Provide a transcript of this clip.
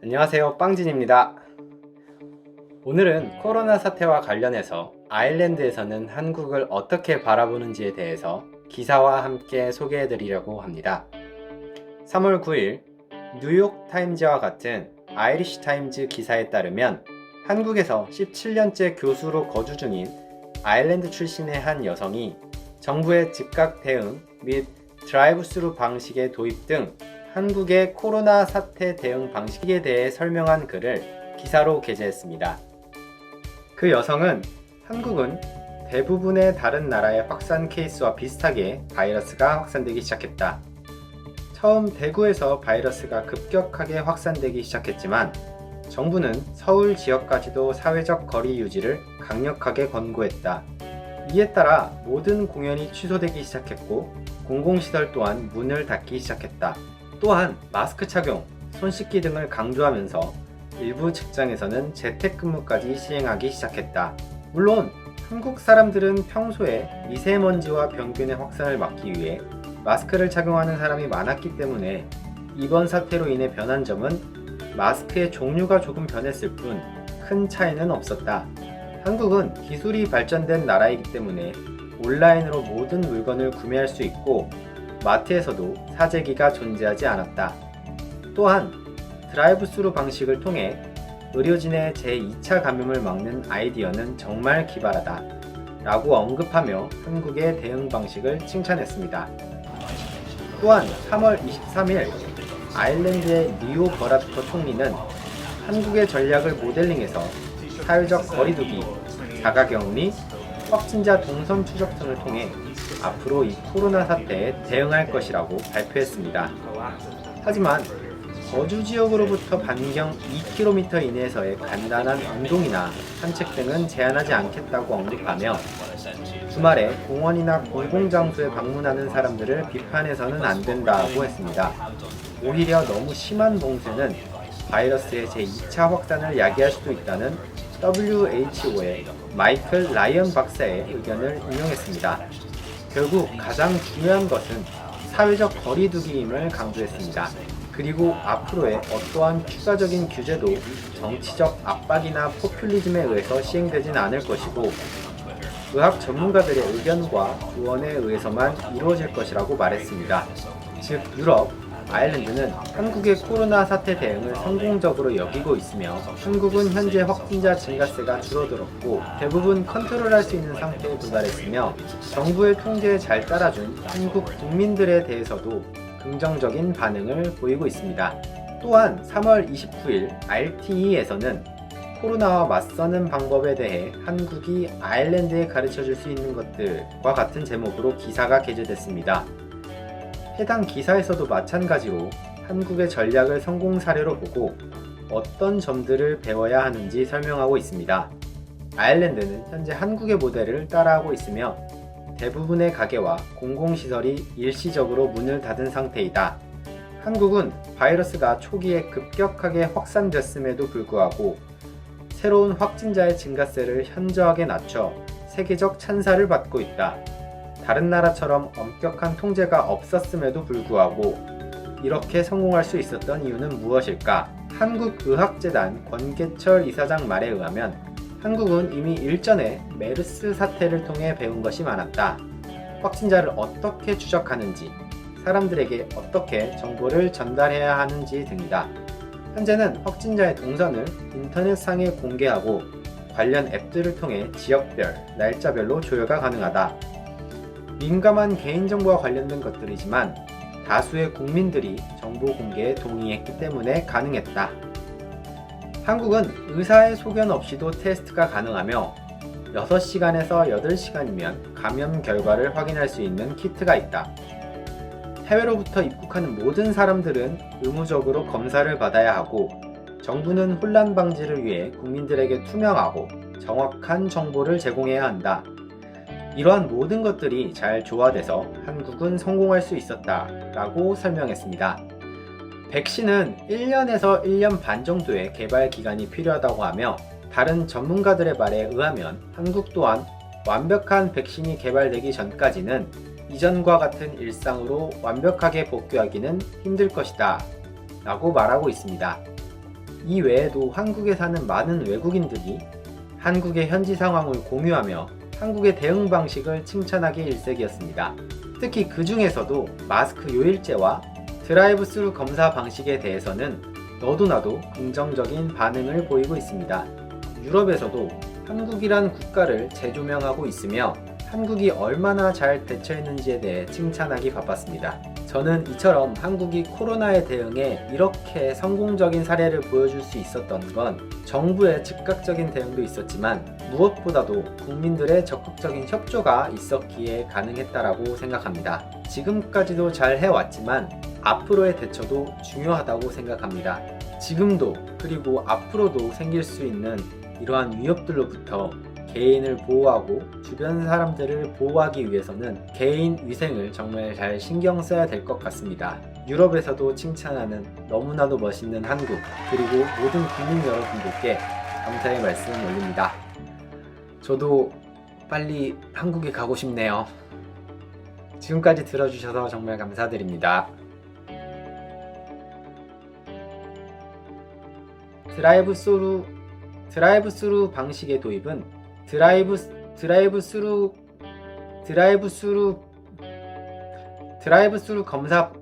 안녕하세요, 빵진입니다. 오늘은 코로나 사태와 관련해서 아일랜드에서는 한국을 어떻게 바라보는지에 대해서 기사와 함께 소개해 드리려고 합니다. 3월 9일 뉴욕 타임즈와 같은 아이리시 타임즈 기사에 따르면 한국에서 17년째 교수로 거주 중인 아일랜드 출신의 한 여성이 정부의 즉각 대응 및 드라이브스루 방식의 도입 등 한국의 코로나 사태 대응 방식에 대해 설명한 글을 기사로 게재했습니다. 그 여성은 한국은 대부분의 다른 나라의 확산 케이스와 비슷하게 바이러스가 확산되기 시작했다. 처음 대구에서 바이러스가 급격하게 확산되기 시작했지만 정부는 서울 지역까지도 사회적 거리 유지를 강력하게 권고했다. 이에 따라 모든 공연이 취소되기 시작했고 공공시설 또한 문을 닫기 시작했다. 또한 마스크 착용, 손 씻기 등을 강조하면서 일부 직장에서는 재택근무까지 시행하기 시작했다. 물론 한국 사람들은 평소에 미세먼지와 병균의 확산을 막기 위해 마스크를 착용하는 사람이 많았기 때문에 이번 사태로 인해 변한 점은 마스크의 종류가 조금 변했을 뿐 큰 차이는 없었다. 한국은 기술이 발전된 나라이기 때문에 온라인으로 모든 물건을 구매할 수 있고 마트에서도 사재기가 존재하지 않았다. 또한 드라이브스루 방식을 통해 의료진의 제2차 감염을 막는 아이디어는 정말 기발하다 라고 언급하며 한국의 대응 방식을 칭찬했습니다. 또한 3월 23일 아일랜드의 리오 버라터 총리는 한국의 전략을 모델링해서 사회적 거리두기, 자가격리, 확진자 동선 추적 등을 통해 앞으로 이 코로나 사태에 대응할 것이라고 발표했습니다. 하지만 거주 지역으로부터 반경 2km 이내에서의 간단한 운동이나 산책 등은 제한하지 않겠다고 언급하며 주말에 공원이나 공공장소에 방문하는 사람들을 비판해서는 안 된다고 했습니다. 오히려 너무 심한 봉쇄는 바이러스의 제2차 확산을 야기할 수도 있다는 WHO의 마이클 라이언 박사의 의견을 인용했습니다. 결국 가장 중요한 것은 사회적 거리두기임을 강조했습니다. 그리고 앞으로의 어떠한 추가적인 규제도 정치적 압박이나 포퓰리즘에 의해서 시행되진 않을 것이고 의학 전문가들의 의견과 조언에 의해서만 이루어질 것이라고 말했습니다. 즉 유럽, 아일랜드는 한국의 코로나 사태 대응을 성공적으로 여기고 있으며 한국은 현재 확진자 증가세가 줄어들었고 대부분 컨트롤할 수 있는 상태에 도달했으며 정부의 통제에 잘 따라준 한국 국민들에 대해서도 긍정적인 반응을 보이고 있습니다. 또한 3월 29일 RTE에서는 코로나와 맞서는 방법에 대해 한국이 아일랜드에 가르쳐줄 수 있는 것들과 같은 제목으로 기사가 게재됐습니다. 해당 기사에서도 마찬가지로 한국의 전략을 성공 사례로 보고 어떤 점들을 배워야 하는지 설명하고 있습니다. 아일랜드는 현재 한국의 모델을 따라하고 있으며 대부분의 가게와 공공시설이 일시적으로 문을 닫은 상태이다. 한국은 바이러스가 초기에 급격하게 확산됐음에도 불구하고 새로운 확진자의 증가세를 현저하게 낮춰 세계적 찬사를 받고 있다. 다른 나라처럼 엄격한 통제가 없었음에도 불구하고 이렇게 성공할 수 있었던 이유는 무엇일까? 한국의학재단 권계철 이사장 말에 의하면 한국은 이미 일전에 메르스 사태를 통해 배운 것이 많았다. 확진자를 어떻게 추적하는지, 사람들에게 어떻게 정보를 전달해야 하는지 등이다. 현재는 확진자의 동선을 인터넷상에 공개하고 관련 앱들을 통해 지역별, 날짜별로 조회가 가능하다. 민감한 개인정보와 관련된 것들이지만 다수의 국민들이 정보 공개에 동의했기 때문에 가능했다. 한국은 의사의 소견 없이도 테스트가 가능하며 6시간에서 8시간이면 감염 결과를 확인할 수 있는 키트가 있다. 해외로부터 입국하는 모든 사람들은 의무적으로 검사를 받아야 하고 정부는 혼란 방지를 위해 국민들에게 투명하고 정확한 정보를 제공해야 한다. 이러한 모든 것들이 잘 조화돼서 한국은 성공할 수 있었다 라고 설명했습니다. 백신은 1년에서 1년 반 정도의 개발 기간이 필요하다고 하며 다른 전문가들의 말에 의하면 한국 또한 완벽한 백신이 개발되기 전까지는 이전과 같은 일상으로 완벽하게 복귀하기는 힘들 것이다 라고 말하고 있습니다. 이 외에도 한국에 사는 많은 외국인들이 한국의 현지 상황을 공유하며 한국의 대응 방식을 칭찬하기 일색이었습니다. 특히 그 중에서도 마스크 요일제와 드라이브 스루 검사 방식에 대해서는 너도 나도 긍정적인 반응을 보이고 있습니다. 유럽에서도 한국이란 국가를 재조명하고 있으며 한국이 얼마나 잘 대처했는지에 대해 칭찬하기 바빴습니다. 저는 이처럼 한국이 코로나에 대응해 이렇게 성공적인 사례를 보여줄 수 있었던 건 정부의 즉각적인 대응도 있었지만 무엇보다도 국민들의 적극적인 협조가 있었기에 가능했다라고 생각합니다. 지금까지도 잘 해왔지만 앞으로의 대처도 중요하다고 생각합니다. 지금도 그리고 앞으로도 생길 수 있는 이러한 위협들로부터 개인을 보호하고 주변 사람들을 보호하기 위해서는 개인 위생을 정말 잘 신경 써야 될 것 같습니다. 유럽에서도 칭찬하는 너무나도 멋있는 한국, 그리고 모든 국민 여러분들께 감사의 말씀 올립니다. 저도 빨리 한국에 가고 싶네요. 지금까지 들어주셔서 정말 감사드립니다. 드라이브 스루 방식의 도입은 드라이브 스루 검사